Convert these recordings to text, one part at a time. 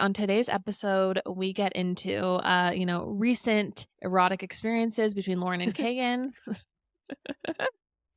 On today's episode, we get into, recent erotic experiences between Lauren and Kagen.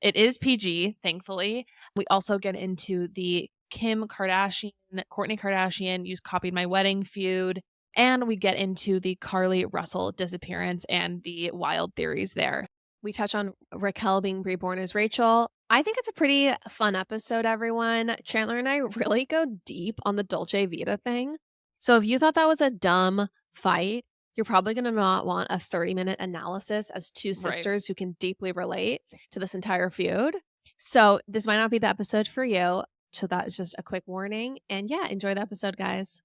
It is PG, thankfully. We also get into the Kim Kardashian, Kourtney Kardashian, You Copied My Wedding feud. And we get into the Carly Russell disappearance and the wild theories there. We touch on Raquel being reborn as Rachel. I think it's a pretty fun episode, everyone. Chandler and I really go deep on the Dolce Vita thing. So if you thought that was a dumb fight, you're probably going to not want a 30-minute analysis as two sisters who can deeply relate to this entire feud. So this might not be the episode for you. So that is just a quick warning. And yeah, enjoy the episode, guys.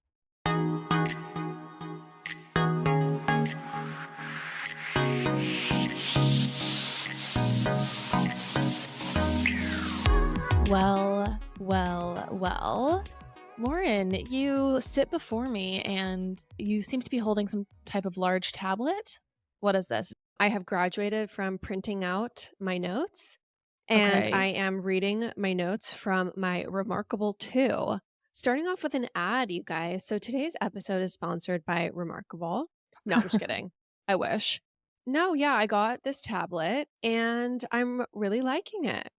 Well. Lauren, you sit before me and you seem to be holding some type of large tablet. What is this? I have graduated from printing out my notes, and Okay. I am reading my notes from my Remarkable 2. Starting off with an ad, you guys. So today's episode is sponsored by Remarkable. No, I'm just kidding. I wish. No, yeah, I got this tablet and I'm really liking it.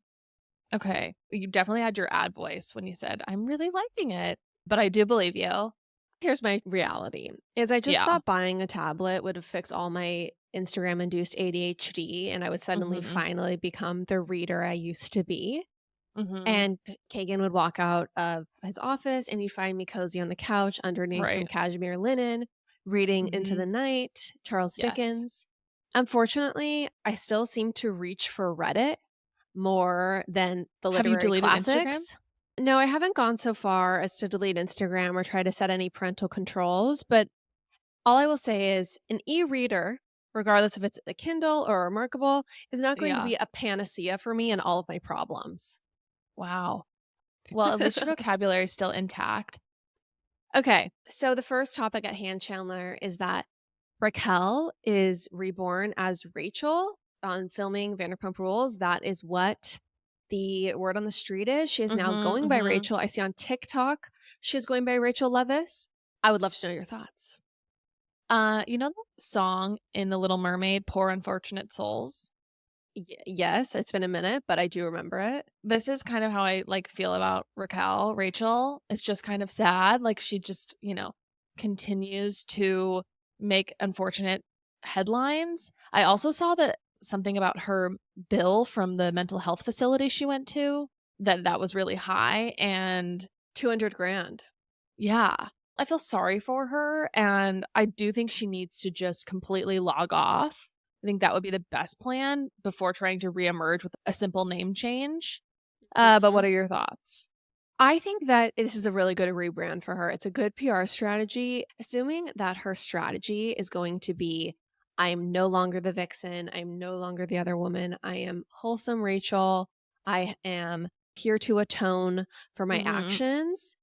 Okay. You definitely had your ad voice when you said, I'm really liking it, but I do believe you. Here's my reality is I just Yeah. thought buying a tablet would fix all my Instagram induced ADHD and I would suddenly finally become the reader I used to be. Mhm. And Kagen would walk out of his office and you'd find me cozy on the couch underneath some Right. cashmere linen, reading Into the Night, Charles Yes. Dickens. Unfortunately, I still seem to reach for Reddit more than the Have you literary deleted Instagram? classics. No, I haven't gone so far as to delete Instagram or try to set any parental controls, but all I will say is an e-reader, regardless if it's a Kindle or Remarkable, is not going to Yeah. be a panacea for me and all of my problems. Wow. Well, at least your vocabulary is still intact. Okay, so the first topic at hand, Chandler, is that Raquel is reborn as Rachel on filming Vanderpump Rules. That is what the word on the street is. She is now going by Rachel. I see on TikTok she's going by Raquel Leviss. I would love to know your thoughts. You know the song in The Little Mermaid, Poor Unfortunate Souls? Yes, it's been a minute, but I do remember it. This is kind of how I feel about Rachel. It's just kind of sad. She just, continues to make unfortunate headlines. I also saw that something about her bill from the mental health facility she went to, that was really high, and $200,000. yeah. I feel sorry for her, and I do think she needs to just completely log off. I think that would be the best plan before trying to reemerge with a simple name change. But what are your thoughts? I think that this is a really good rebrand for her. It's a good PR strategy, assuming that her strategy is going to be, I'm no longer the vixen. I'm no longer the other woman. I am wholesome Rachel. I am here to atone for my actions.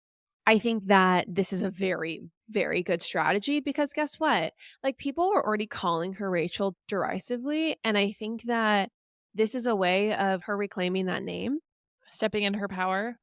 I think that this is a very, very good strategy because guess what? People are already calling her Rachel derisively. And I think that this is a way of her reclaiming that name. Stepping into her power.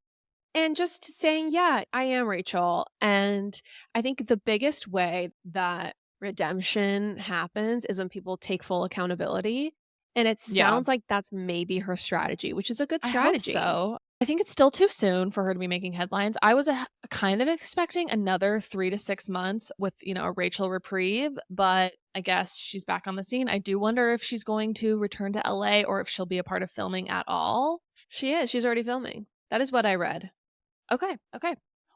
And just saying, yeah, I am Rachel. And I think the biggest way that redemption happens is when people take full accountability. And it sounds like that's maybe her strategy, which is a good strategy. I hope so. I think it's still too soon for her to be making headlines. I was kind of expecting another 3 to 6 months with, a Rachel reprieve, but I guess she's back on the scene. I do wonder if she's going to return to LA or if she'll be a part of filming at all. She is. She's already filming. That is what I read. Okay.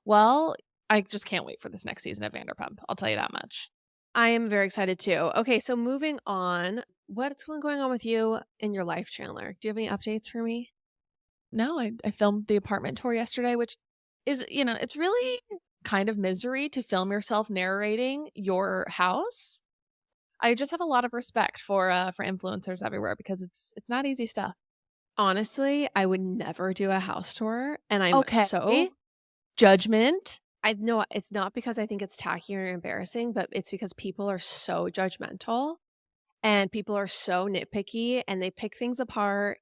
Well, I just can't wait for this next season of Vanderpump. I'll tell you that much. I am very excited too. Okay, so moving on. What's going on with you in your life, Chandler? Do you have any updates for me? No, I filmed the apartment tour yesterday, which is, it's really kind of misery to film yourself narrating your house. I just have a lot of respect for influencers everywhere because it's not easy stuff. Honestly, I would never do a house tour, and I'm so judgment. I know it's not because I think it's tacky or embarrassing, but it's because people are so judgmental and people are so nitpicky and they pick things apart.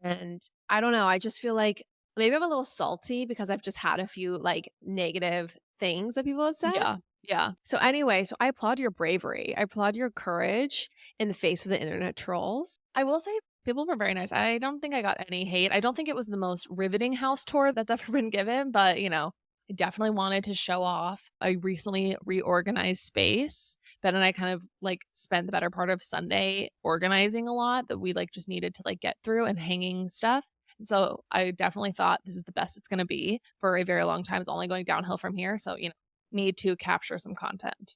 And I don't know, I just feel like maybe I'm a little salty because I've just had a few negative things that people have said. Yeah. Yeah. So anyway, so I applaud your bravery. I applaud your courage in the face of the internet trolls. I will say people were very nice. I don't think I got any hate. I don't think it was the most riveting house tour that's ever been given, but I definitely wanted to show off a recently reorganized space. Ben and I kind of like spent the better part of Sunday organizing a lot that we like just needed to like get through and hanging stuff. And so I definitely thought this is the best it's going to be for a very long time. It's only going downhill from here. So, need to capture some content.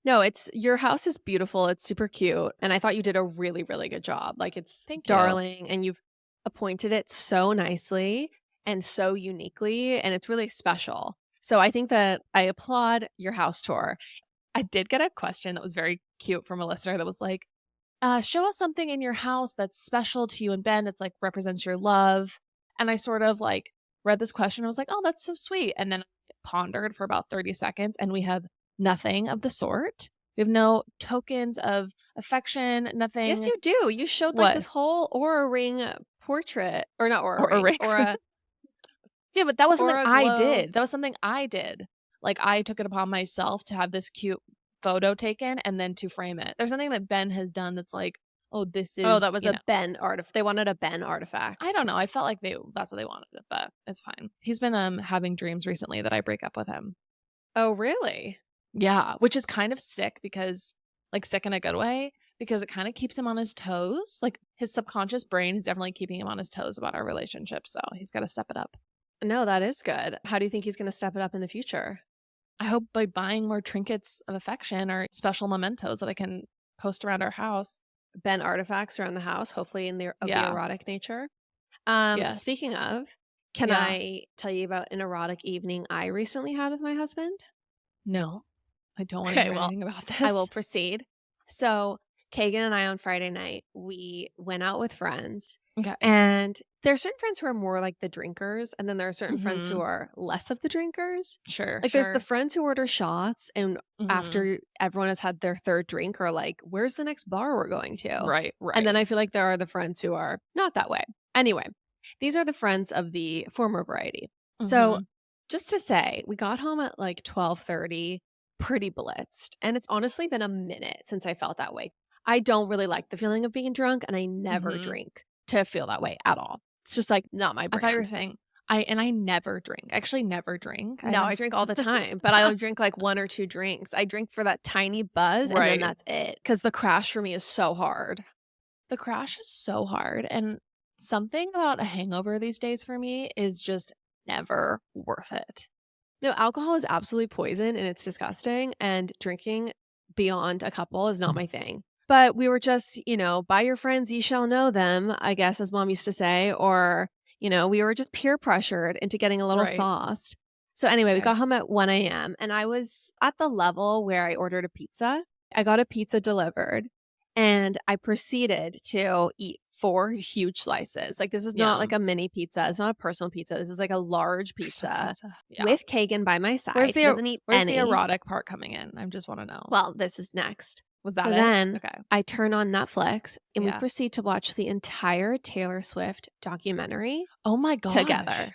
No, it's your house is beautiful. It's super cute. And I thought you did a really, really good job. Like it's Thank you. darling and you've appointed it so nicely and so uniquely. And it's really special. So I think that I applaud your house tour. I did get a question that was very cute from a listener that was like, show us something in your house that's special to you and Ben that's like represents your love. And I sort of like read this question. I was like, oh, that's so sweet. And then I pondered for about 30 seconds and we have nothing of the sort. We have no tokens of affection, nothing. Yes, you do. You showed like this whole Aura ring portrait or not Aura ring. Aura. Yeah, but that was something I did. That was something I did. Like I took it upon myself to have this cute photo taken and then to frame it. There's something that Ben has done that's like, oh, this is. Oh, that was a Ben artifact. They wanted a Ben artifact. I don't know. I felt like that's what they wanted, but it's fine. He's been having dreams recently that I break up with him. Oh, really? Yeah, which is kind of sick because like sick in a good way because it kind of keeps him on his toes. Like his subconscious brain is definitely keeping him on his toes about our relationship. So he's got to step it up. No, that is good. How do you think he's going to step it up in the future? I hope by buying more trinkets of affection or special mementos that I can post around our house. Ben artifacts around the house, hopefully the erotic nature. Yes. Speaking of, can I tell you about an erotic evening I recently had with my husband? No, I don't want to hear anything about this. I will proceed. So Kagen and I on Friday night, we went out with friends. Okay. And there are certain friends who are more like the drinkers, and then there are certain friends who are less of the drinkers. Sure. Like there's the friends who order shots, and after everyone has had their third drink are like, where's the next bar we're going to? Right. And then I feel like there are the friends who are not that way. Anyway, these are the friends of the former variety. So just to say, we got home at like 12:30, pretty blitzed. And it's honestly been a minute since I felt that way. I don't really like the feeling of being drunk, and I never drink to feel that way at all. It's just like not my brand. I thought you were saying I never drink. I actually never drink. I drink all the time, but I'll drink like 1 or 2 drinks. I drink for that tiny buzz and then that's it. Because the crash for me is so hard. The crash is so hard. And something about a hangover these days for me is just never worth it. No, alcohol is absolutely poison and it's disgusting. And drinking beyond a couple is not my thing. But we were just, by your friends, ye shall know them, I guess, as mom used to say. Or, we were just peer pressured into getting a little sauced. So anyway, we got home at 1 a.m. and I was at the level where I ordered a pizza. I got a pizza delivered and I proceeded to eat 4 huge slices. Like this is not like a mini pizza. It's not a personal pizza. This is like a large pizza with Kagen by my side. Where's the erotic part coming in? I just want to know. Well, this is next. Was that so it? Then I turn on Netflix and we proceed to watch the entire Taylor Swift documentary. Oh my gosh. Together.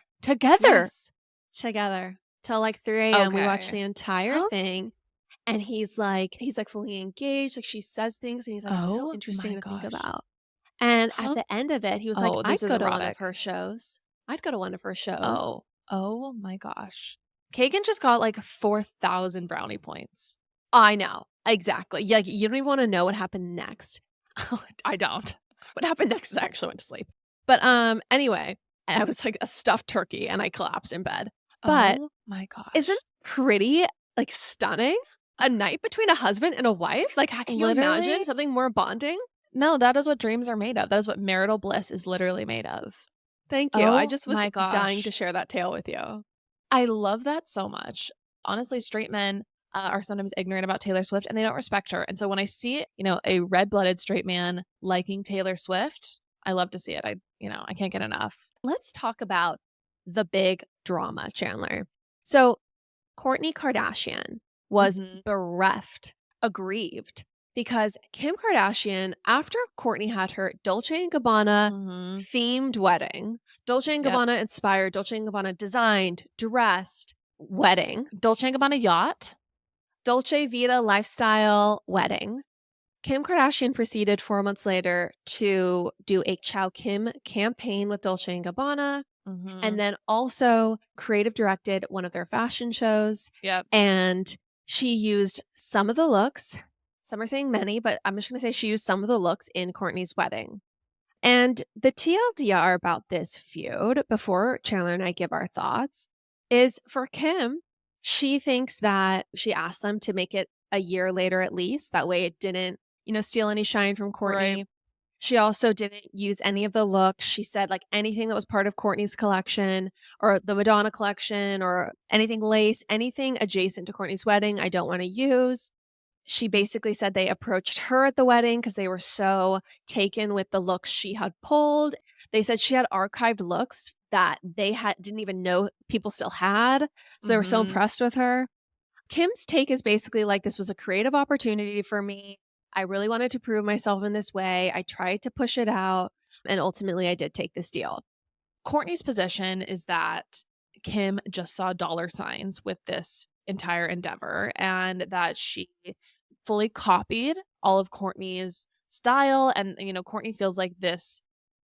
Yes. Together. Till like 3 a.m. We watched the entire thing. And he's like fully engaged. Like she says things and he's like, it's so interesting to think about. And at the end of it, he was like, I'd go to one of her shows. I'd go to one of her shows. Oh my gosh. Kagen just got like 4,000 brownie points. I know. Exactly. Yeah, you don't even want to know what happened next. I don't. What happened next is I actually went to sleep. But anyway, I was like a stuffed turkey and I collapsed in bed. But oh my gosh. Isn't it pretty like stunning? A night between a husband and a wife? Like how can you imagine something more bonding? No, that is what dreams are made of. That is what marital bliss is literally made of. Thank you. I just was dying to share that tale with you. I love that so much. Honestly, straight men are sometimes ignorant about Taylor Swift and they don't respect her. And so when I see, a red-blooded straight man liking Taylor Swift, I love to see it. I can't get enough. Let's talk about the big drama, Chandler. So Kourtney Kardashian was bereft, aggrieved, because Kim Kardashian, after Kourtney had her Dolce & Gabbana themed wedding, Dolce & Gabbana inspired, Dolce & Gabbana designed, dressed, wedding. Dolce & Gabbana yacht. Dolce Vita lifestyle wedding. Kim Kardashian proceeded 4 months later to do a Chow Kim campaign with Dolce & Gabbana, and then also creative directed one of their fashion shows. Yep. And she used some of the looks. Some are saying many, but I'm just going to say she used some of the looks in Kourtney's wedding. And the TLDR about this feud, before Chandler and I give our thoughts, is for Kim, she thinks that she asked them to make it a year later at least. That way it didn't, steal any shine from Kourtney. Right. She also didn't use any of the looks. She said like anything that was part of Kourtney's collection or the Madonna collection or anything lace, anything adjacent to Kourtney's wedding, I don't want to use. She basically said they approached her at the wedding because they were so taken with the looks she had pulled. They said she had archived looks that they didn't even know people still had. So they were so impressed with her. Kim's take is basically like, this was a creative opportunity for me. I really wanted to prove myself in this way. I tried to push it out, and ultimately I did take this deal. Kourtney's position is that Kim just saw dollar signs with this entire endeavor and that she fully copied all of Kourtney's style. And, Kourtney feels like this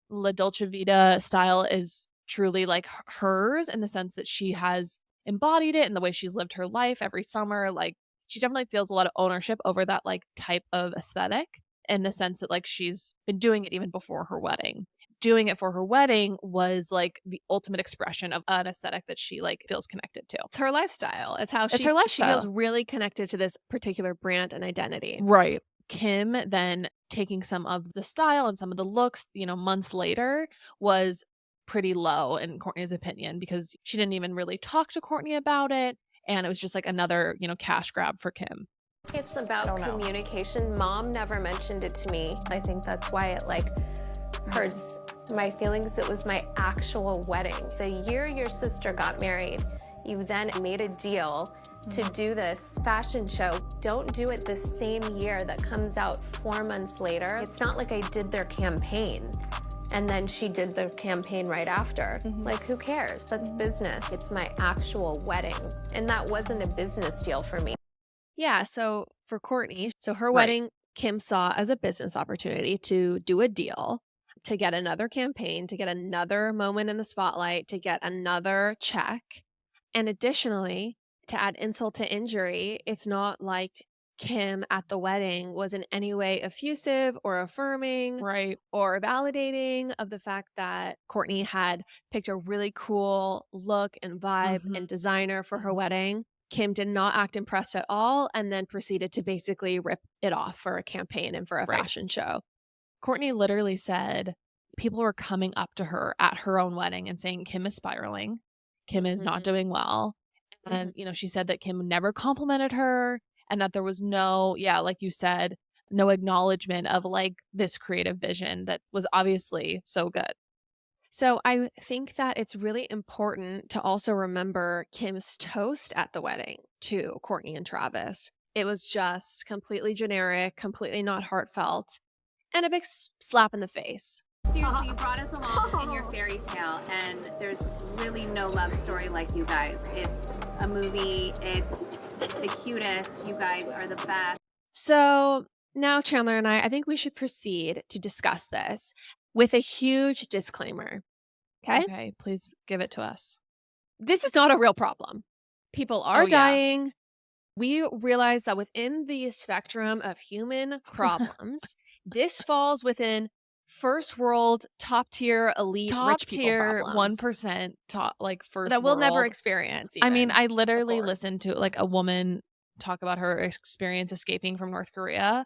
La Dolce Vita style is truly like hers in the sense that she has embodied it in the way she's lived her life every summer. Like, she definitely feels a lot of ownership over that like type of aesthetic in the sense that like she's been doing it even before her wedding. Doing it for her wedding was like the ultimate expression of an aesthetic that she like feels connected to. It's her lifestyle. It's how It's her lifestyle. She feels really connected to this particular brand and identity. Right. Kim then taking some of the style and some of the looks, months later was pretty low in Kourtney's opinion because she didn't even really talk to Kourtney about it. And it was just like another, cash grab for Kim. It's about communication. Mom never mentioned it to me. I think that's why it like hurts my feelings. It was my actual wedding. The year your sister got married, you then made a deal to do this fashion show. Don't do it the same year that comes out 4 months later. It's not like I did their campaign and then she did the campaign right after. Like, who cares? That's business. It's my actual wedding. And that wasn't a business deal for me. Yeah, so for Kourtney, her wedding, Kim saw as a business opportunity to do a deal, to get another campaign, to get another moment in the spotlight, to get another check. And additionally, to add insult to injury, it's not like Kim at the wedding was in any way effusive or affirming or validating of the fact that Kourtney had picked a really cool look and vibe and designer for her wedding. Kim did not act impressed at all and then proceeded to basically rip it off for a campaign and for a fashion show. Kourtney literally said people were coming up to her at her own wedding and saying Kim is spiraling. Kim is not doing well. And, she said that Kim never complimented her and that there was no, like you said, no acknowledgement of like this creative vision that was obviously so good. So I think that it's really important to also remember Kim's toast at the wedding to Kourtney and Travis. It was just completely generic, completely not heartfelt, and a big slap in the face. Seriously, you brought us along in your fairy tale, and there's really no love story like you guys. It's a movie. It's the cutest. You guys are the best. So now Chandler and I think we should proceed to discuss this with a huge disclaimer. Okay, please give it to us. This is not a real problem. People are dying. We realize that within the spectrum of human problems, this falls within first world, top tier, elite, rich people problems. 1% top, like first that we'll world. never experience. Even, I mean, I literally listened to like a woman talk about her experience escaping from North Korea.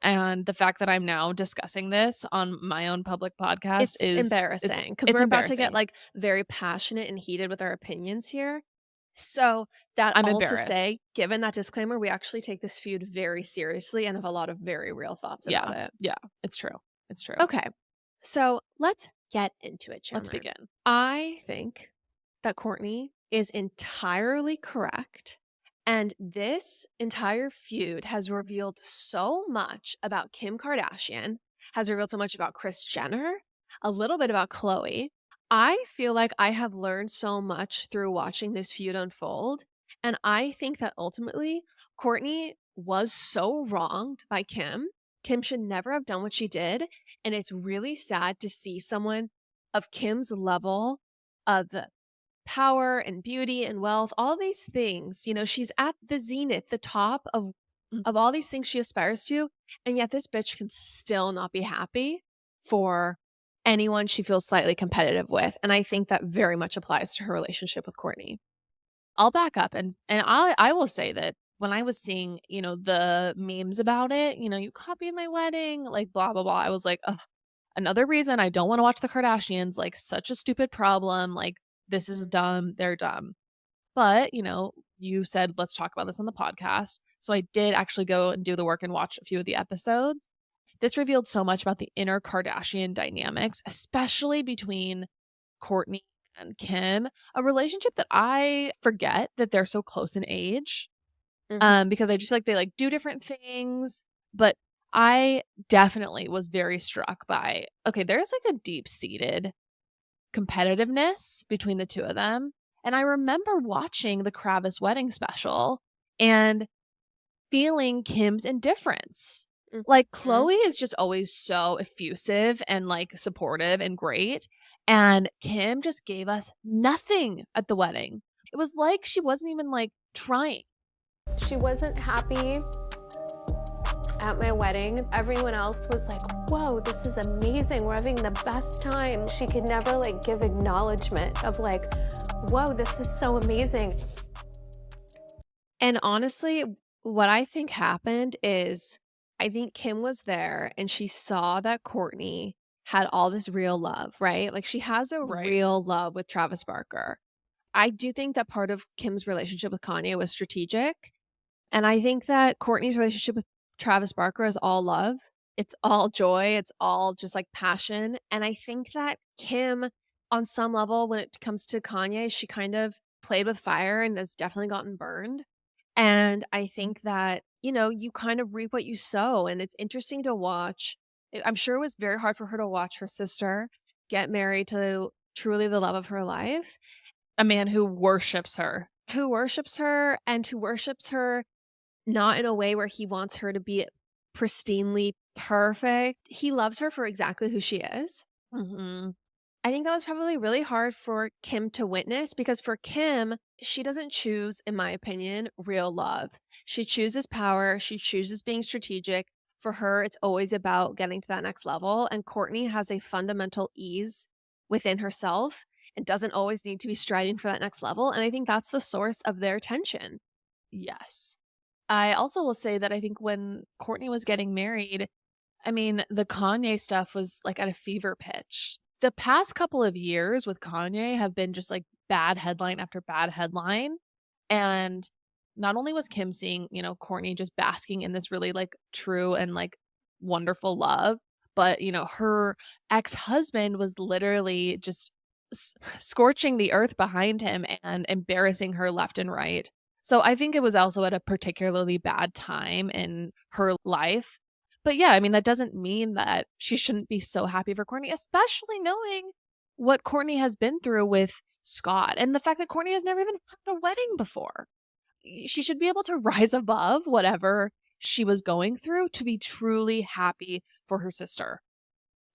And the fact that I'm now discussing this on my own public podcast is embarrassing because we're about to get like very passionate and heated with our opinions here. So that I'm all embarrassed. To say, given that disclaimer, we actually take this feud very seriously and have a lot of very real thoughts about it. Yeah, it's true. It's true. Okay, so let's get into it, Chandler. Let's begin. I think that Kourtney is entirely correct. And this entire feud has revealed so much about Kim Kardashian, has revealed so much about Kris Jenner, a little bit about Khloe. I feel like I have learned so much through watching this feud unfold. And I think that ultimately Kourtney was so wronged by Kim. Kim should never have done what she did. And it's really sad to see someone of Kim's level of power and beauty and wealth, all these things, you know, she's at the zenith, the top of all these things she aspires to. And yet this bitch can still not be happy for anyone she feels slightly competitive with. And I think that very much applies to her relationship with Kourtney. I'll back up and I will say that when I was seeing, you know, the memes about it, you know, you copied my wedding, like blah, blah, blah. I was like, ugh, another reason I don't want to watch the Kardashians, like such a stupid problem. Like this is dumb. They're dumb. But, you know, you said, let's talk about this on the podcast. So I did actually go and do the work and watch a few of the episodes. This revealed so much about the inner Kardashian dynamics, especially between Kourtney and Kim, a relationship that I forget that they're so close in age. Because I just feel like they like do different things. But I definitely was very struck by, okay, there's like a deep-seated competitiveness between the two of them. And I remember watching the Kravis wedding special and feeling Kim's indifference. Like Khloe is just always so effusive and like supportive and great. And Kim just gave us nothing at the wedding. It was like she wasn't even like trying. She wasn't happy at my wedding. Everyone else was like, whoa, this is amazing. We're having the best time. She could never like give acknowledgement of like, whoa, this is so amazing. And honestly, what I think happened is I think Kim was there and she saw that Kourtney had all this real love, right? Like she has a real love with Travis Barker. I do think that part of Kim's relationship with Kanye was strategic. And I think that Kourtney's relationship with Travis Barker is all love. It's all joy. It's all just like passion. And I think that Kim, on some level, when it comes to Kanye, she kind of played with fire and has definitely gotten burned. And I think that, you know, you kind of reap what you sow. And it's interesting to watch. I'm sure it was very hard for her to watch her sister get married to truly the love of her life. A man who worships her. Who worships her and who worships her not in a way where he wants her to be pristinely perfect. He loves her for exactly who she is. I think that was probably really hard for Kim to witness because for Kim, she doesn't choose, in my opinion, real love. She chooses power. She chooses being strategic. For her, it's always about getting to that next level. And Kourtney has a fundamental ease within herself and doesn't always need to be striving for that next level. And I think that's the source of their tension. Yes. I also will say that I think when Kourtney was getting married, I mean, the Kanye stuff was like at a fever pitch. The past couple of years with Kanye have been just like bad headline after bad headline. And not only was Kim seeing, you know, Kourtney just basking in this really like true and like wonderful love, but, you know, her ex-husband was literally just scorching the earth behind him and embarrassing her left and right. So I think it was also at a particularly bad time in her life. But yeah, I mean, that doesn't mean that she shouldn't be so happy for Kourtney, especially knowing what Kourtney has been through with Scott and the fact that Kourtney has never even had a wedding before. She should be able to rise above whatever she was going through to be truly happy for her sister.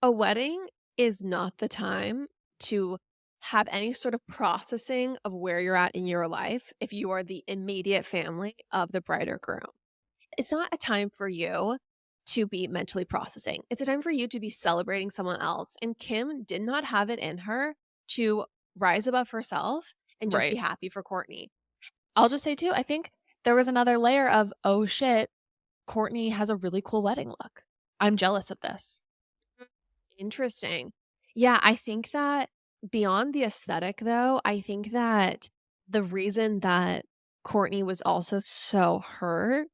A wedding is not the time to have any sort of processing of where you're at in your life if you are the immediate family of the bride or groom. It's not a time for you to be mentally processing. It's a time for you to be celebrating someone else. And Kim did not have it in her to rise above herself and just be happy for Kourtney. I'll just say too, I think there was another layer of, oh shit, Kourtney has a really cool wedding look. I'm jealous of this. Interesting. Yeah, I think that beyond the aesthetic though, I think that the reason that Kourtney was also so hurt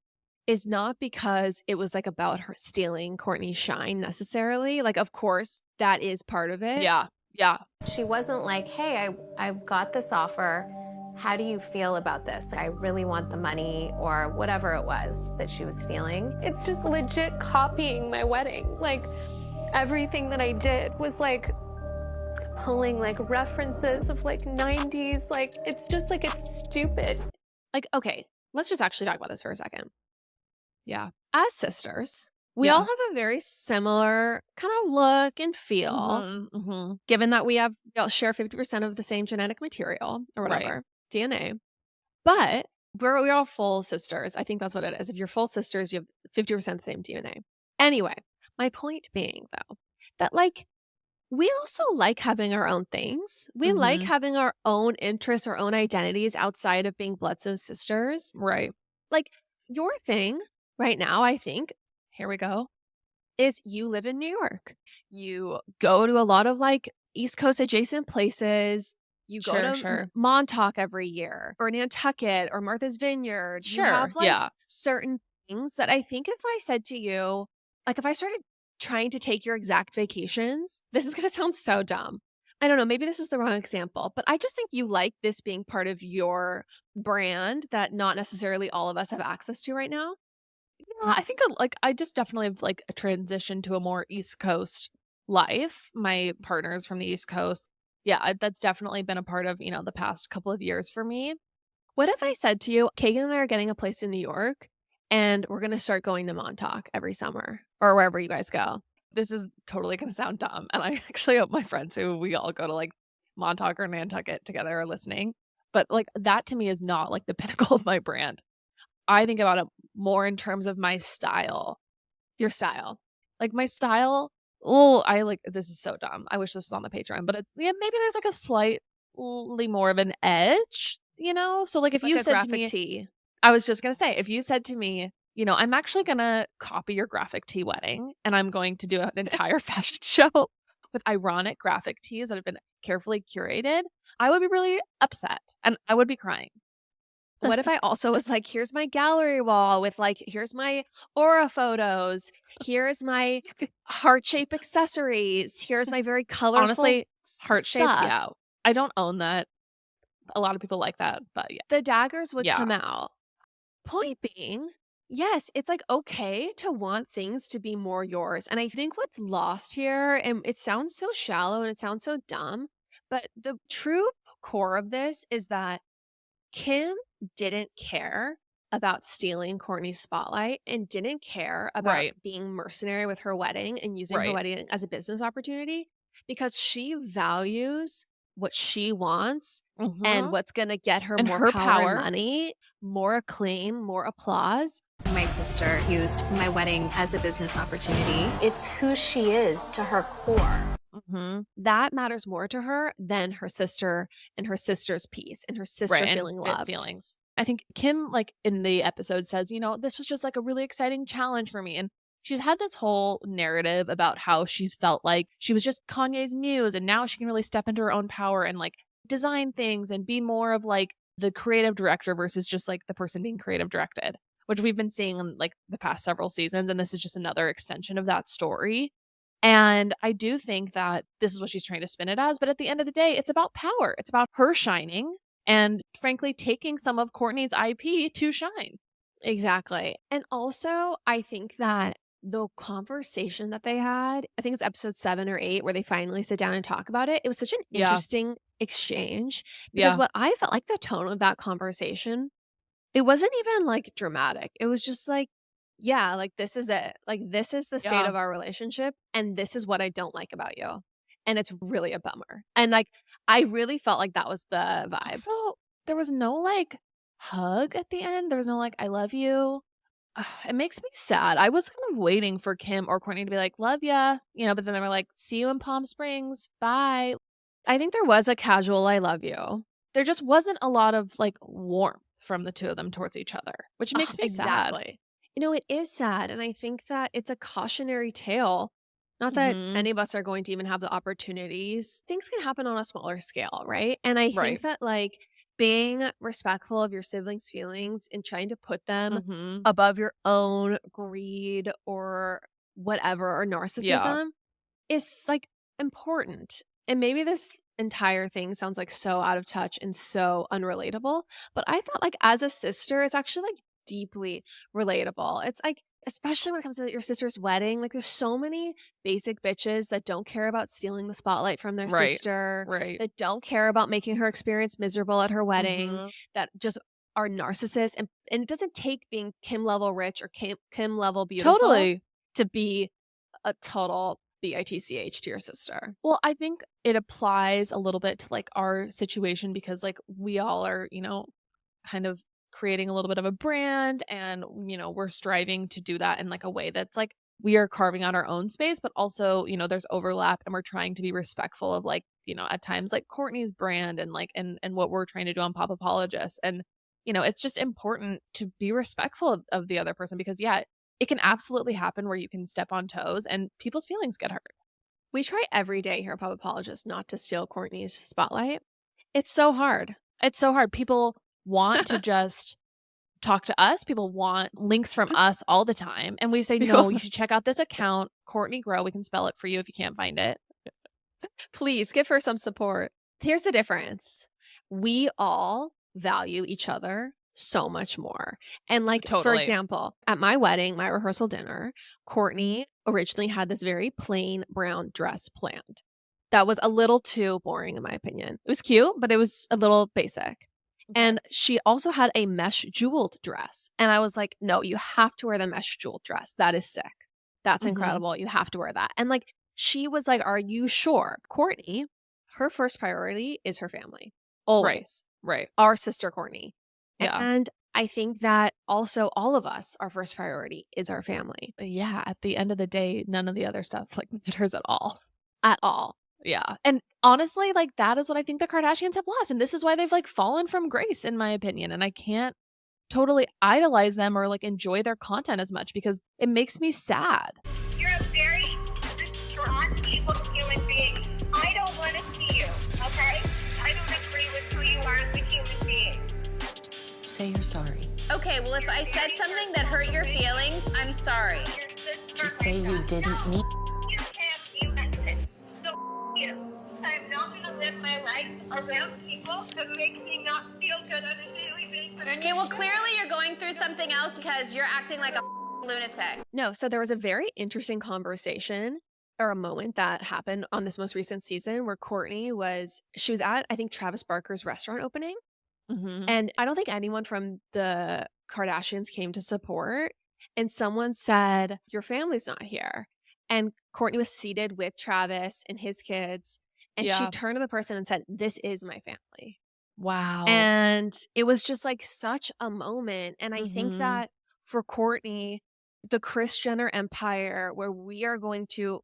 is not because it was like about her stealing Kourtney's shine necessarily. Like, of course, that is part of it. Yeah. Yeah. She wasn't like, hey, I've got this offer. How do you feel about this? I really want the money or whatever it was that she was feeling. It's just legit copying my wedding. Like everything that I did was like pulling like references of like 90s. Like it's just like, it's stupid. like, okay, let's just actually talk about this for a second. Yeah. As sisters, we Yeah. all have a very similar kind of look and feel, given that we all share 50% of the same genetic material or Right. whatever, DNA. But we're all full sisters. I think that's what it is. If you're full sisters, you have 50% the same DNA. Anyway, my point being, though, that like we also like having our own things. We like having our own interests, our own identities outside of being blood sisters. Right. Like your thing right now, I think, Here we go. is you live in New York. You go to a lot of like East Coast adjacent places. You go to Montauk every year or Nantucket or Martha's Vineyard. You have like certain things that I think if I said to you, like if I started trying to take your exact vacations, this is going to sound so dumb. I don't know, maybe this is the wrong example, but I just think you like this being part of your brand that not necessarily all of us have access to right now. Yeah, I think like I just definitely have like a transition to a more East Coast life. My partner's from the East Coast. Yeah, that's definitely been a part of, the past couple of years for me. What if I said to you, Kagen and I are getting a place in New York and we're going to start going to Montauk every summer or wherever you guys go? This is totally going to sound dumb. And I actually hope my friends who we all go to like Montauk or Nantucket together are listening. But like that to me is not like the pinnacle of my brand. I think about it more in terms of my style. Your style. Like my style. Oh, this is so dumb. I wish this was on the Patreon, but maybe there's like a slightly more of an edge, So like if like you a said to graphic me, tee. I was just going to say, if you said to me, I'm actually going to copy your graphic tee wedding and I'm going to do an entire fashion show with ironic graphic tees that have been carefully curated, I would be really upset and I would be crying. What if I also was like, here's my gallery wall with like, here's my aura photos. Here's my heart-shaped accessories. Here's my very colorful Honestly, heart-shaped, stuff. yeah. I don't own that. A lot of people like that, but yeah. The daggers would come out. Point being, yes, it's like okay to want things to be more yours. And I think what's lost here, and it sounds so shallow and it sounds so dumb, but the true core of this is that Kim didn't care about stealing Kourtney's spotlight and didn't care about being mercenary with her wedding and using her wedding as a business opportunity because she values what she wants and what's going to get her more power and money, more acclaim, more applause. My sister used my wedding as a business opportunity. It's who she is to her core. That matters more to her than her sister and her sister's peace and her sister feeling loved. Feelings. I think Kim, like in the episode, says, this was just like a really exciting challenge for me. And she's had this whole narrative about how she's felt like she was just Kanye's muse and now she can really step into her own power and like design things and be more of like the creative director versus just like the person being creative directed, which we've been seeing in like the past several seasons. And this is just another extension of that story. And I do think that this is what she's trying to spin it as. But at the end of the day, it's about power. It's about her shining and frankly, taking some of Kourtney's IP to shine. Exactly. And also, I think that the conversation that they had, I think it's episode 7 or 8, where they finally sit down and talk about it. It was such an interesting exchange because what I felt like the tone of that conversation, it wasn't even like dramatic. It was just like, yeah, like this is it. Like this is the state of our relationship and this is what I don't like about you. And it's really a bummer. And like, I really felt like that was the vibe. Also, there was no like hug at the end. There was no like, I love you. It makes me sad. I was kind of waiting for Kim or Kourtney to be like, love ya, but then they were like, see you in Palm Springs. Bye. I think there was a casual I love you. There just wasn't a lot of like warmth from the two of them towards each other, which makes me sad. It is sad. And I think that it's a cautionary tale. Not that any of us are going to even have the opportunities. Things can happen on a smaller scale, right? And I think that like being respectful of your siblings' feelings and trying to put them above your own greed or whatever or narcissism is like important. And maybe this entire thing sounds like so out of touch and so unrelatable, but I thought like as a sister, it's actually like deeply relatable. It's like, especially when it comes to your sister's wedding, like there's so many basic bitches that don't care about stealing the spotlight from their sister, that don't care about making her experience miserable at her wedding, that just are narcissists, and it doesn't take being Kim level rich or Kim level beautiful Totally. to be a total bitch to your sister. Well, I think it applies a little bit to like our situation because like we all are, kind of creating a little bit of a brand, and we're striving to do that in like a way that's like we are carving out our own space, but also, there's overlap, and we're trying to be respectful of like, at times like Kourtney's brand and like and what we're trying to do on Pop Apologists. And it's just important to be respectful of the other person because it can absolutely happen where you can step on toes and people's feelings get hurt. We try every day here at Pop Apologists not to steal Kourtney's spotlight. It's so hard. It's so hard. People want to just talk to us. People want links from us all the time. And we say, no, you should check out this account, Kourtney Grow. We can spell it for you if you can't find it. Please give her some support. Here's the difference. We all value each other so much more. And like, for Totally. example, at my wedding, my rehearsal dinner, Kourtney originally had this very plain brown dress planned. That was a little too boring, in my opinion. It was cute, but it was a little basic. And she also had a mesh jeweled dress. And I was like, no, you have to wear the mesh jeweled dress. That is sick. That's incredible. You have to wear that. And like, she was like, are you sure? Kourtney, her first priority is her family. Always. Right. Our sister Kourtney. Yeah. And I think that also all of us, our first priority is our family. Yeah. At the end of the day, none of the other stuff like matters at all. At all. Yeah. And honestly, like that is what I think the Kardashians have lost. And this is why they've like fallen from grace, in my opinion. And I can't totally idolize them or like enjoy their content as much because it makes me sad. You're a very distraught, evil human being. I don't want to see you, okay? I don't agree with who you are as a human being. Say you're sorry. Okay, well, if I said something that hurt your feelings, I'm sorry. Your sister Just say right you now. didn't mean. You can't, you meant it. So you. I'm not going to live my life around people that make me not feel good on a daily basis. Okay, well, clearly you're going through something else because you're acting like a lunatic. No, so there was a very interesting conversation or a moment that happened on this most recent season where Kourtney was at, I think, Travis Barker's restaurant opening. And I don't think anyone from the Kardashians came to support. And someone said, your family's not here. And Kourtney was seated with Travis and his kids. And she turned to the person and said, this is my family. Wow. And it was just like such a moment. And I think that for Kourtney, the Kris Jenner empire, where we are going to,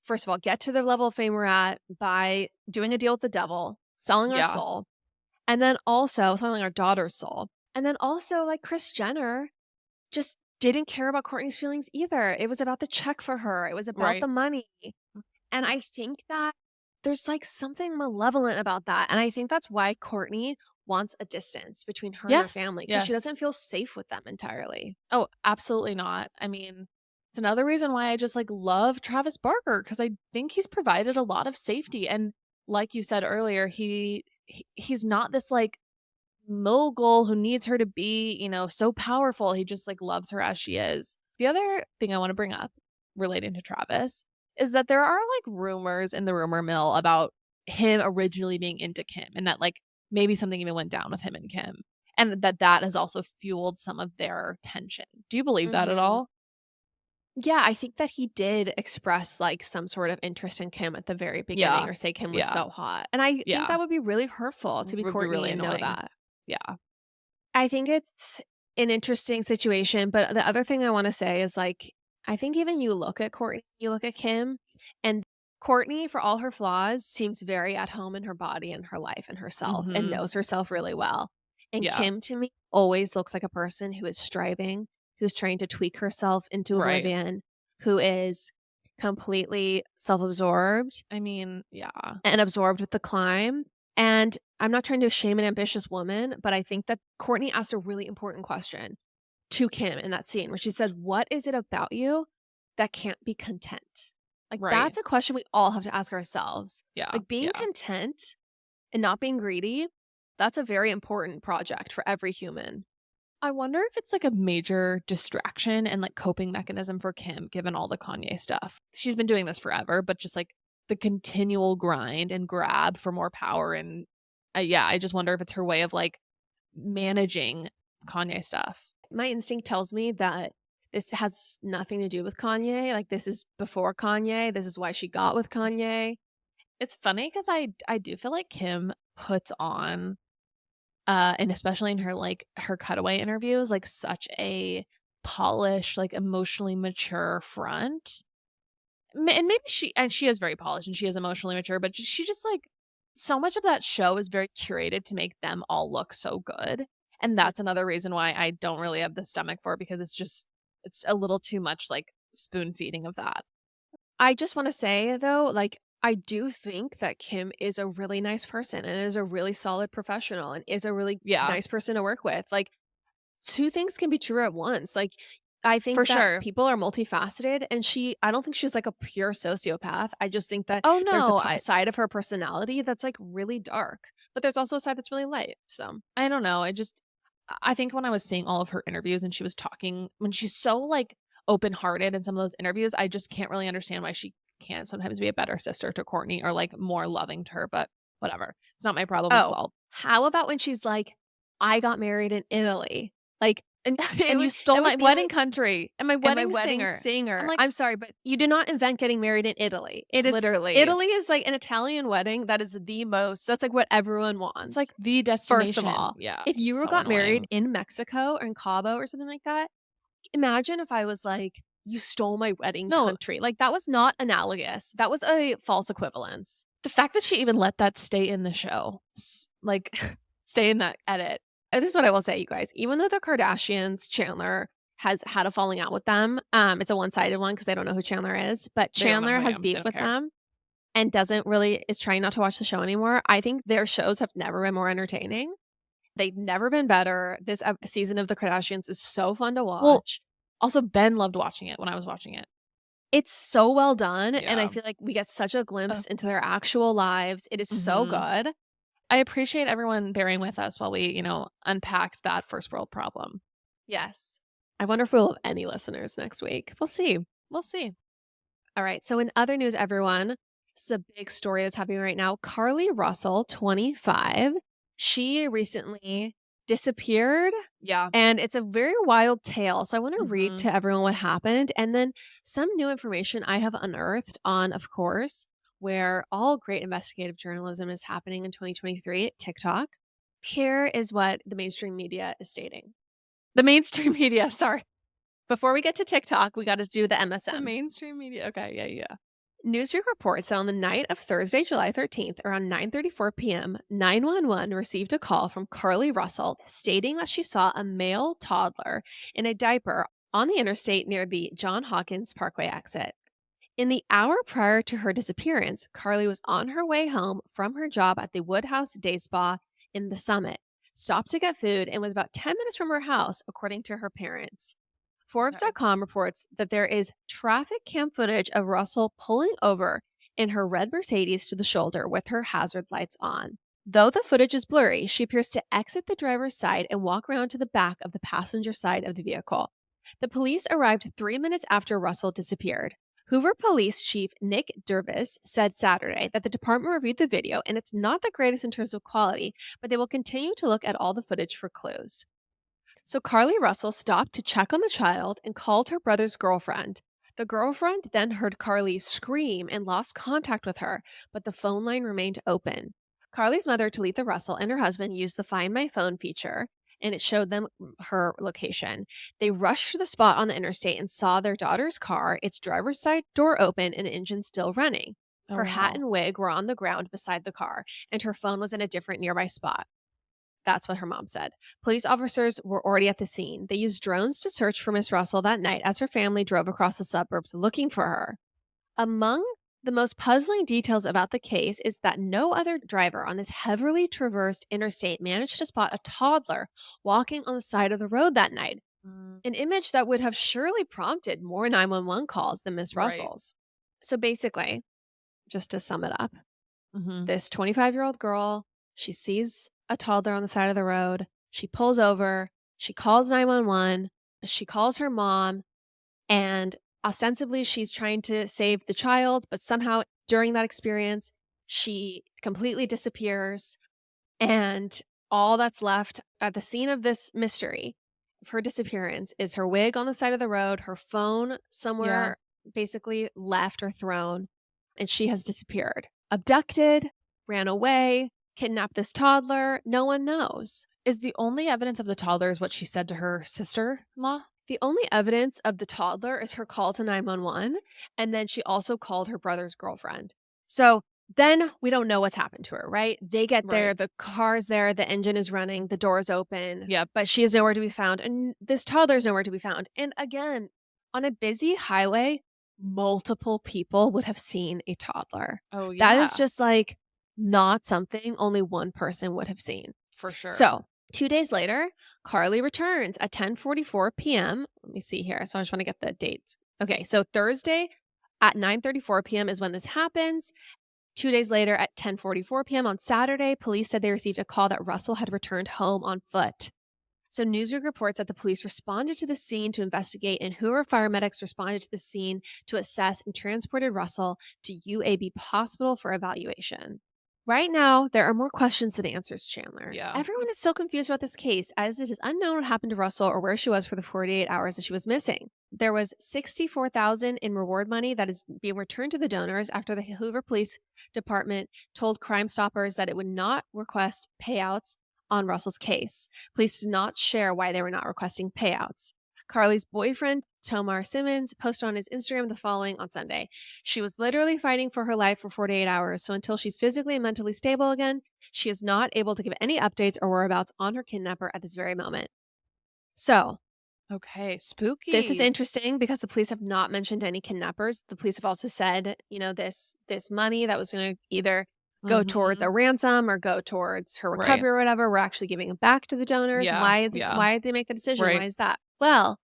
first of all, get to the level of fame we're at by doing a deal with the devil, selling our soul, and then also selling our daughter's soul. And then also like Kris Jenner just didn't care about Kourtney's feelings either. It was about the check for her. It was about the money. And I think that there's like something malevolent about that. And I think that's why Kourtney wants a distance between her and her family, because she doesn't feel safe with them entirely. Oh, absolutely not. I mean, it's another reason why I just like love Travis Barker, because I think he's provided a lot of safety. And like you said earlier, he's not this like mogul who needs her to be, so powerful. He just like loves her as she is. The other thing I want to bring up relating to Travis is that there are like rumors in the rumor mill about him originally being into Kim, and that like maybe something even went down with him and Kim, and that has also fueled some of their tension. Do you believe that at all? Yeah, I think that he did express like some sort of interest in Kim at the very beginning, or say Kim was so hot. And I think that would be really hurtful to be Kourtney really and know annoying. that. Yeah. I think it's an interesting situation. But the other thing I want to say is like, I think even you look at Kourtney, you look at Kim, and Kourtney, for all her flaws, seems very at home in her body and her life and herself, and knows herself really well. And Kim, to me, always looks like a person who is striving, who's trying to tweak herself into oblivion, who is completely self-absorbed. I mean, and absorbed with the climb. And I'm not trying to shame an ambitious woman, but I think that Kourtney asked a really important question to Kim in that scene where she said, what is it about you that can't be content? Like, that's a question we all have to ask ourselves. Like, being content and not being greedy, that's a very important project for every human. I wonder if it's like a major distraction and like coping mechanism for Kim, given all the Kanye stuff. She's been doing this forever, but just like the continual grind and grab for more power. And I just wonder if it's her way of like managing Kanye stuff. My instinct tells me that this has nothing to do with Kanye. Like, this is before Kanye. This is why she got with Kanye. It's funny because I do feel like Kim puts on, and especially in her her cutaway interviews, like such a polished, like emotionally mature front. And maybe she is very polished and she is emotionally mature, but she just like so much of that show is very curated to make them all look so good. And that's another reason why I don't really have the stomach for it, because it's a little too much like spoon feeding of that. I just want to say, though, like, I do think that Kim is a really nice person and is a really solid professional and is a really nice person to work with. Like, two things can be true at once. Like, I think For that sure. people are multifaceted, and I don't think she's like a pure sociopath. I just think that Oh, there's no, a side of her personality that's like really dark, but there's also a side that's really light. So I don't know. I think when I was seeing all of her interviews and she was talking, when she's so like open-hearted in some of those interviews, I just can't really understand why she can't sometimes be a better sister to Kourtney or like more loving to her, but whatever. It's not my problem to solve. How about when she's like, I got married in Italy? Like, and you stole my wedding country and my wedding singer. I'm like, I'm sorry, but you did not invent getting married in Italy. It is literally, Italy is like an Italian wedding. That is the most. That's like what everyone wants. It's like the destination. First of all, yeah. If you got married in Mexico or in Cabo or something like that, imagine if I was like, you stole my wedding country. Like, that was not analogous. That was a false equivalence. The fact that she even let that stay in the show, like stay in that edit. This is what I will say, you guys. Even though the Kardashians, Chandler has had a falling out with them, it's a one-sided one because they don't know who Chandler is, but Chandler has beef with them and is trying not to watch the show anymore. I think their shows have never been more entertaining. They've never been better. This season of the Kardashians is so fun to watch. Well, also, Ben loved watching it when I was watching it. It's so well done, and I feel like we get such a glimpse into their actual lives. It is so good. I appreciate everyone bearing with us while we, unpacked that first world problem. Yes. I wonder if we'll have any listeners next week. We'll see. We'll see. All right. So in other news, everyone, this is a big story that's happening right now. Carly Russell, 25, she recently disappeared. Yeah. And it's a very wild tale. So I want to read to everyone what happened, and then some new information I have unearthed on, of course, where all great investigative journalism is happening in 2023, TikTok. Here is what the mainstream media is stating. The mainstream media, sorry. Before we get to TikTok, we got to do the MSM. The mainstream media. Okay, yeah. Newsweek reports that on the night of Thursday, July 13th, around 9:34 p.m., 911 received a call from Carly Russell stating that she saw a male toddler in a diaper on the interstate near the John Hawkins Parkway exit. In the hour prior to her disappearance, Carly was on her way home from her job at the Woodhouse Day Spa in the Summit, stopped to get food, and was about 10 minutes from her house, according to her parents. Forbes.com reports that there is traffic cam footage of Russell pulling over in her red Mercedes to the shoulder with her hazard lights on. Though the footage is blurry, she appears to exit the driver's side and walk around to the back of the passenger side of the vehicle. The police arrived 3 minutes after Russell disappeared. Hoover Police Chief Nick Dervis said Saturday that the department reviewed the video and it's not the greatest in terms of quality, but they will continue to look at all the footage for clues. So Carly Russell stopped to check on the child and called her brother's girlfriend. The girlfriend then heard Carly scream and lost contact with her, but the phone line remained open. Carly's mother, Talitha Russell, and her husband used the Find My Phone feature, and it showed them her location. They rushed to the spot on the interstate and saw their daughter's car, its driver's side door open and engine still running. Her hat and wig were on the ground beside the car, and her phone was in a different nearby spot. That's what her mom said. Police officers were already at the scene. They used drones to search for Miss Russell that night as her family drove across the suburbs looking for her. Among the most puzzling details about the case is that no other driver on this heavily traversed interstate managed to spot a toddler walking on the side of the road that night, an image that would have surely prompted more 911 calls than Miss Russell's. So basically, just to sum it up, this 25-year-old girl, she sees a toddler on the side of the road. She pulls over. She calls 911. She calls her mom, and ostensibly she's trying to save the child, but somehow during that experience, she completely disappears. And All that's left at the scene of this mystery of her disappearance is her wig on the side of the road, her phone somewhere basically left or thrown, and she has disappeared. Abducted, ran away, kidnapped this toddler. No one knows. Is the only evidence of the toddler is what she said to her sister-in-law? The only evidence of the toddler is her call to 911, and then she also called her brother's girlfriend. So then we don't know what's happened to her, right? They get there, Right. the car's there, the engine is running, the door's open. Yep. But she is nowhere to be found, and this toddler's nowhere to be found. And again, on a busy highway, multiple people would have seen a toddler. Oh, yeah. That is just like not something only one person would have seen. for sure. So 2 days later, Carly returns at 10:44 p.m. Let me see here. So I just want to get the dates. Okay, so Thursday at 9:34 p.m. is when this happens. 2 days later at 10:44 p.m. on Saturday, police said they received a call that Russell had returned home on foot. So Newsweek reports that the police responded to the scene to investigate, and Hoover paramedics responded to the scene to assess and transported Russell to UAB Hospital for evaluation. Right now, there are more questions than answers, Chandler. Yeah. Everyone is so confused about this case, as it is unknown what happened to Russell or where she was for the 48 hours that she was missing. There was $64,000 in reward money that is being returned to the donors after the Hoover Police Department told Crime Stoppers that it would not request payouts on Russell's case. Police did not share why they were not requesting payouts. Carly's boyfriend, Tomar Simmons, posted on his Instagram the following on Sunday. She was literally fighting for her life for 48 hours, so until she's physically and mentally stable again, she is not able to give any updates or whereabouts on her kidnapper at this very moment. So, Okay, spooky. this is interesting because the police have not mentioned any kidnappers. The police have also said, this money that was going to either go towards a ransom or go towards her Right. recovery or whatever, we're actually giving it back to the donors. Yeah, Why did they make the decision? Right. Why is that? Well,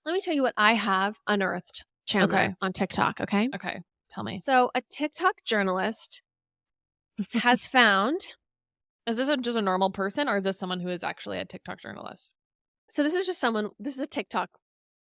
let me tell you what I have unearthed, Chandler, Okay. on TikTok, okay? Okay, tell me. So a TikTok journalist has found, Is this just a normal person, or is this someone who is actually a TikTok journalist? so this is a TikTok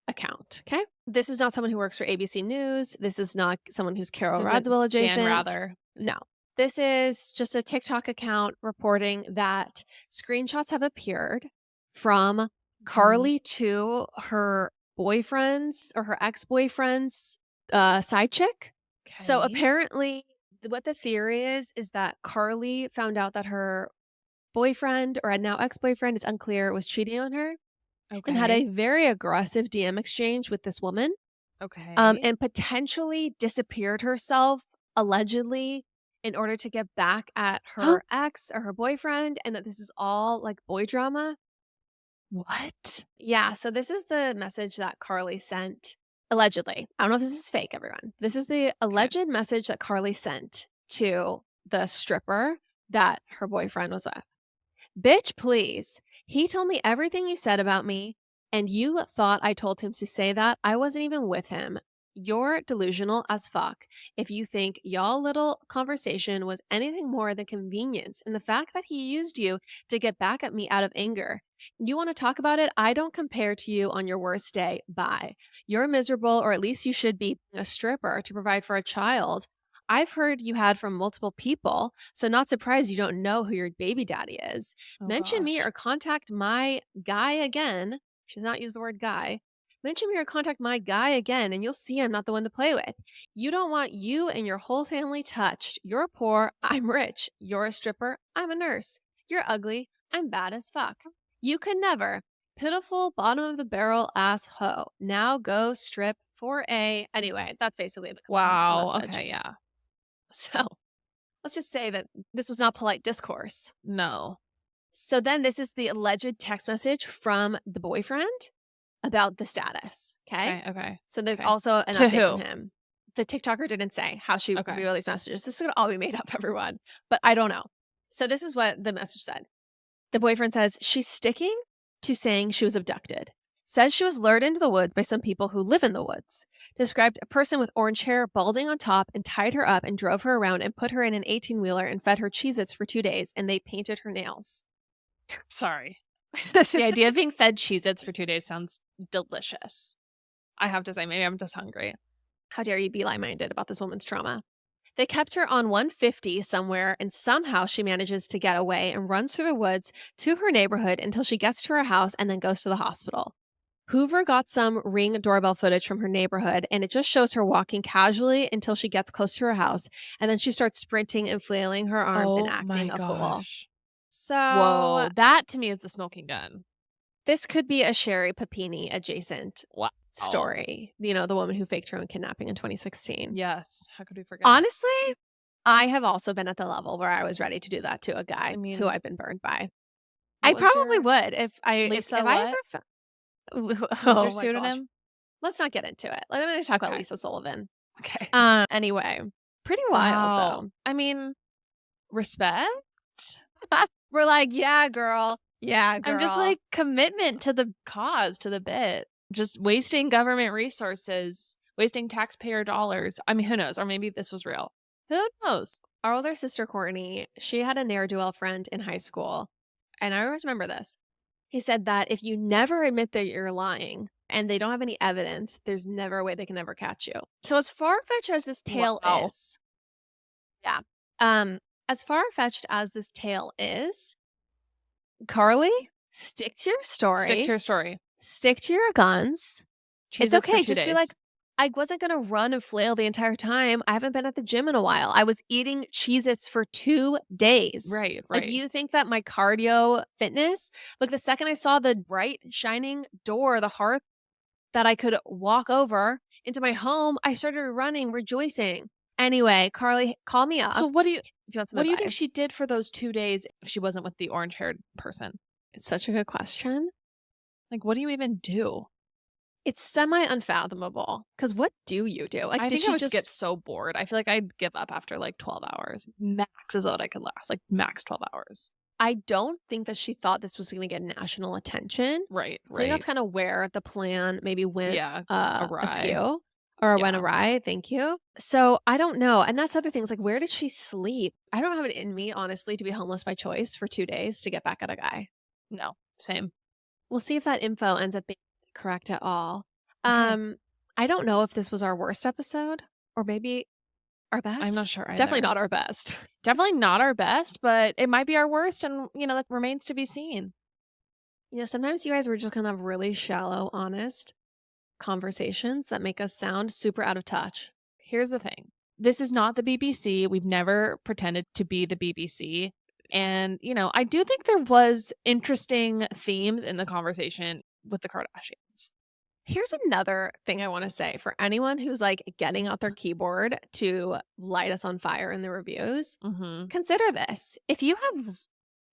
account, okay? This is not someone who works for ABC News. This is not someone who's Carol This isn't Radziwill adjacent. Dan Rather. No. This is just a TikTok account reporting that screenshots have appeared from Carly to her boyfriend's or her ex-boyfriend's side chick. So Okay. apparently what the theory is that Carly found out that her boyfriend or now ex-boyfriend, is unclear, was cheating on her and had a very aggressive DM exchange with this woman. Okay. And potentially disappeared herself, allegedly, in order to get back at her ex or her boyfriend, and that this is all like boy drama. What? Yeah, so this is the message that Carly sent, allegedly. I don't know if this is fake, everyone. This is the alleged message that Carly sent to the stripper that her boyfriend was with. Bitch, please. He told me everything you said about me, and you thought I told him to say that. I wasn't even with him. You're delusional as fuck if you think y'all little conversation was anything more than convenience, and the fact that he used you to get back at me out of anger. You want to talk about it? I don't compare to you on your worst day. Bye. You're miserable, or at least you should be a stripper to provide for a child. I've heard you had from multiple people, so not surprised you don't know who your baby daddy is. Mention me or contact my guy again. She does not use the word guy. Mention me or contact my guy again, and you'll see I'm not the one to play with. You don't want you and your whole family touched. You're poor. I'm rich. You're a stripper. I'm a nurse. You're ugly. I'm bad as fuck. You could never. Pitiful bottom of the barrel ass hoe. Now go strip for a. Anyway, that's basically the Wow. message. Okay, yeah. So let's just say that this was not polite discourse. No. So then this is the alleged text message from the boyfriend about the status. Okay. Okay. So there's Okay. also an To update who? from him. The TikToker didn't say how she Okay. revealed these messages. This is going to all be made up, everyone. But I don't know. So this is what the message said. The boyfriend says, she's sticking to saying she was abducted. Says she was lured into the woods by some people who live in the woods. Described a person with orange hair, balding on top, and tied her up and drove her around and put her in an 18-wheeler and fed her Cheez-Its for 2 days, and they painted her nails. Sorry. The idea of being fed Cheez-Its for 2 days sounds delicious. I have to say, maybe I'm just hungry. How dare you be lie-minded about this woman's trauma? They kept her on 150 somewhere, and somehow she manages to get away and runs through the woods to her neighborhood until she gets to her house and then goes to the hospital. Hoover got some Ring doorbell footage from her neighborhood, and it just shows her walking casually until she gets close to her house, and then she starts sprinting and flailing her arms and acting a fool. So, whoa, that to me is the smoking gun. This could be a Sherry Papini adjacent story. You know, the woman who faked her own kidnapping in 2016. Yes. How could we forget? Honestly, I have also been at the level where I was ready to do that to a guy who I'd been burned by. I probably would if I Lisa if I ever What's your pseudonym? Let's not get into it. Let me talk about Lisa Sullivan. Okay. Anyway, pretty wild though. I mean, respect. We're like, yeah, girl. Yeah, girl. I'm just like, commitment to the cause, to the bit. Just wasting government resources, wasting taxpayer dollars. I mean, who knows? Or maybe this was real. Who knows? Our older sister, Kourtney, she had a ne'er-do-well friend in high school. And I always remember this. He said that if you never admit that you're lying and they don't have any evidence, there's never a way they can ever catch you. So as far-fetched as this tale is, as far-fetched as this tale is, Carly, stick to your story. Stick to your story. Stick to your guns. It's okay. Just be like, I wasn't going to run and flail the entire time. I haven't been at the gym in a while. I was eating Cheez-Its for 2 days. Right. Like, you think that my cardio fitness, like the second I saw the bright, shining door, the hearth that I could walk over into my home, I started running, rejoicing. Anyway, Carly, call me up. So what do you advice. think she did for those 2 days if she wasn't with the orange-haired person? It's such a good question. Like, what do you even do? It's semi-unfathomable. Because what do you do? Like, I did think she I would just get so bored. I feel like I'd give up after like 12 hours. Max is what I could last. Like, max 12 hours. I don't think that she thought this was going to get national attention. Right. I think that's kind of where the plan maybe went awry. askew. Or went awry, thank you. So I don't know. And that's other things. Like, where did she sleep? I don't have it in me, honestly, to be homeless by choice for 2 days to get back at a guy. No, same. We'll see if that info ends up being correct at all. Okay. I don't know if this was our worst episode or maybe our best. I'm not sure either. Definitely not our best. Definitely not our best, but it might be our worst. And, that remains to be seen. Sometimes you guys were just kind of really shallow, honest conversations that make us sound super out of touch. Here's the thing. This is not the BBC. We've never pretended to be the BBC. And, I do think there was interesting themes in the conversation with the Kardashians. Here's another thing I want to say for anyone who's like getting out their keyboard to light us on fire in the reviews. Mm-hmm. Consider this. If you have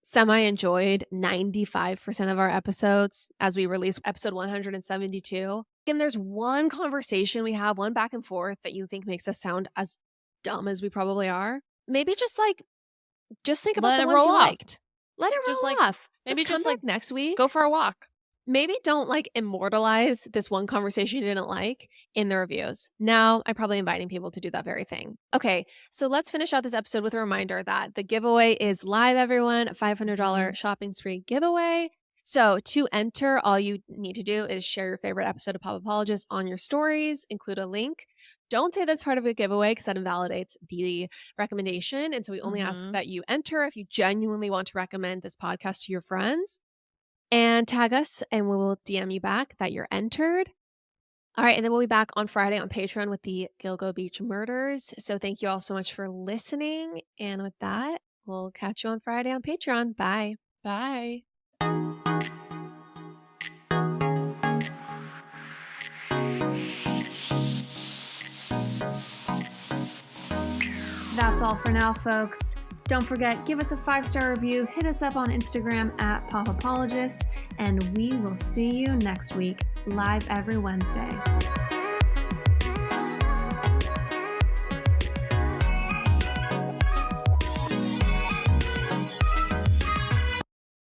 semi-enjoyed 95% of our episodes as we release episode 172, and there's one conversation we have, one back and forth that you think makes us sound as dumb as we probably are, maybe just think about the ones you liked. Let it roll off. Maybe just come back next week. Go for a walk. Maybe don't immortalize this one conversation you didn't like in the reviews. Now, I'm probably inviting people to do that very thing. Okay, so let's finish out this episode with a reminder that the giveaway is live, everyone. $500 shopping spree giveaway. So to enter, all you need to do is share your favorite episode of Pop Apologist on your stories, include a link. Don't say that's part of a giveaway because that invalidates the recommendation. And so we only ask that you enter if you genuinely want to recommend this podcast to your friends. And tag us and we will DM you back that you're entered. All right. And then we'll be back on Friday on Patreon with the Gilgo Beach murders. So thank you all so much for listening. And with that, we'll catch you on Friday on Patreon. Bye. Bye. That's all for now, folks. Don't forget, give us a 5-star review, hit us up on Instagram at Pop Apologists, and we will see you next week, live every Wednesday.